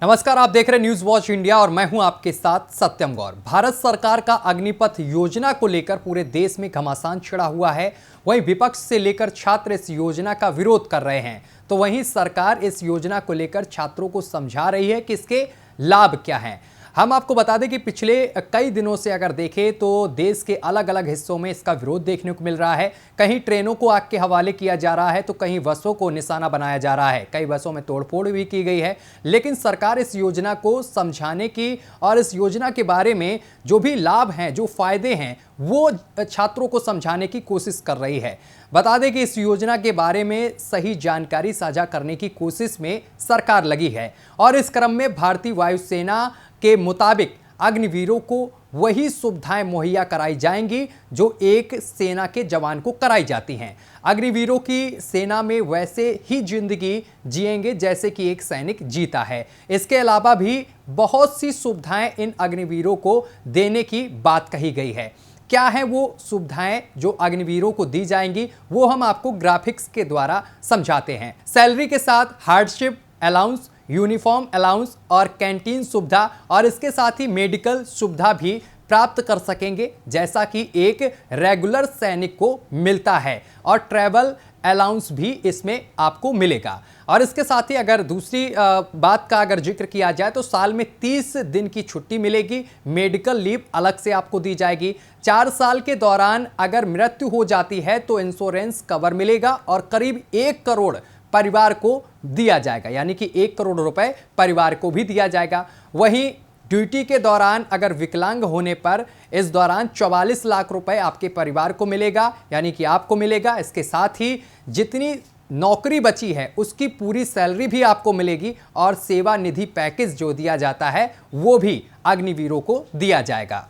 नमस्कार, आप देख रहे हैं न्यूज वॉच इंडिया और मैं हूं आपके साथ सत्यम गौर। भारत सरकार का अग्निपथ योजना को लेकर पूरे देश में घमासान छिड़ा हुआ है। वहीं विपक्ष से लेकर छात्र इस योजना का विरोध कर रहे हैं, तो वहीं सरकार इस योजना को लेकर छात्रों को समझा रही है कि इसके लाभ क्या हैं। हम आपको बता दें कि पिछले कई दिनों से अगर देखें तो देश के अलग अलग हिस्सों में इसका विरोध देखने को मिल रहा है। कहीं ट्रेनों को आग के हवाले किया जा रहा है तो कहीं बसों को निशाना बनाया जा रहा है। कई बसों में तोड़फोड़ भी की गई है, लेकिन सरकार इस योजना को समझाने की और इस योजना के बारे में जो भी लाभ हैं, जो फायदे हैं, वो छात्रों को समझाने की कोशिश कर रही है। बता दें कि इस योजना के बारे में सही जानकारी साझा करने की कोशिश में सरकार लगी है और इस क्रम में भारतीय वायुसेना के मुताबिक अग्निवीरों को वही सुविधाएं मुहैया कराई जाएंगी जो एक सेना के जवान को कराई जाती हैं। अग्निवीरों की सेना में वैसे ही जिंदगी जिएंगे जैसे कि एक सैनिक जीता है। इसके अलावा भी बहुत सी सुविधाएं इन अग्निवीरों को देने की बात कही गई है। क्या है वो सुविधाएं जो अग्निवीरों को दी जाएंगी, वो हम आपको ग्राफिक्स के द्वारा समझाते हैं। सैलरी के साथ हार्डशिप अलाउंस, यूनिफॉर्म अलाउंस और कैंटीन सुविधा और इसके साथ ही मेडिकल सुविधा भी प्राप्त कर सकेंगे जैसा कि एक रेगुलर सैनिक को मिलता है, और ट्रैवल अलाउंस भी इसमें आपको मिलेगा। और इसके साथ ही अगर दूसरी बात का अगर जिक्र किया जाए तो साल में 30 दिन की छुट्टी मिलेगी, मेडिकल लीव अलग से आपको दी जाएगी। 4 साल के दौरान अगर मृत्यु हो जाती है तो इंश्योरेंस कवर मिलेगा और करीब 1 करोड़ परिवार को दिया जाएगा, यानी कि 1 करोड़ रुपए परिवार को भी दिया जाएगा। वहीं ड्यूटी के दौरान अगर विकलांग होने पर इस दौरान 44 लाख रुपए आपके परिवार को मिलेगा, यानी कि आपको मिलेगा। इसके साथ ही जितनी नौकरी बची है उसकी पूरी सैलरी भी आपको मिलेगी और सेवा निधि पैकेज जो दिया जाता है वो भी अग्निवीरों को दिया जाएगा।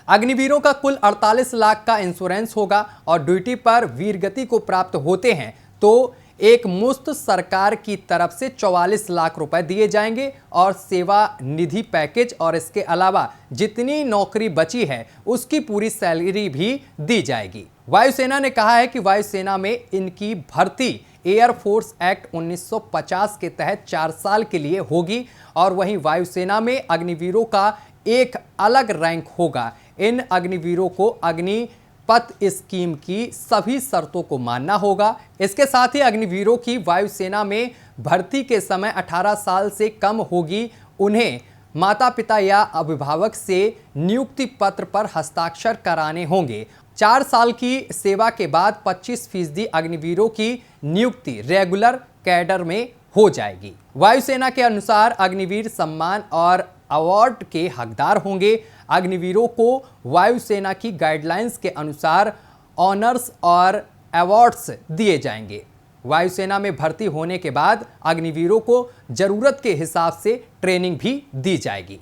अग्निवीरों का कुल 48 लाख का इंश्योरेंस होगा और ड्यूटी पर वीरगति को प्राप्त होते हैं तो एक मुश्त सरकार की तरफ से 44 लाख रुपए दिए जाएंगे और सेवा निधि पैकेज और इसके अलावा जितनी नौकरी बची है उसकी पूरी सैलरी भी दी जाएगी। वायुसेना ने कहा है कि वायुसेना में इनकी भर्ती एयरफोर्स एक्ट 1950 के तहत 4 साल के लिए होगी और वहीं वायुसेना में अग्निवीरों का एक अलग रैंक होगा। इन अग्निवीरों को अग्निपथ स्कीम की सभी शर्तों को मानना होगा। इसके साथ ही अग्निवीरों की वायुसेना में भर्ती के समय 18 साल से कम होगी। उन्हें माता पिता या अभिभावक से नियुक्ति पत्र पर हस्ताक्षर कराने होंगे। 4 साल की सेवा के बाद 25% अग्निवीरों की नियुक्ति रेगुलर कैडर में हो जाएगी। वायुसेना के अनुसार अग्निवीर सम्मान और अवार्ड के हकदार होंगे। अग्निवीरों को वायुसेना की गाइडलाइंस के अनुसार ऑनर्स और अवार्ड्स दिए जाएंगे। वायुसेना में भर्ती होने के बाद अग्निवीरों को जरूरत के हिसाब से ट्रेनिंग भी दी जाएगी।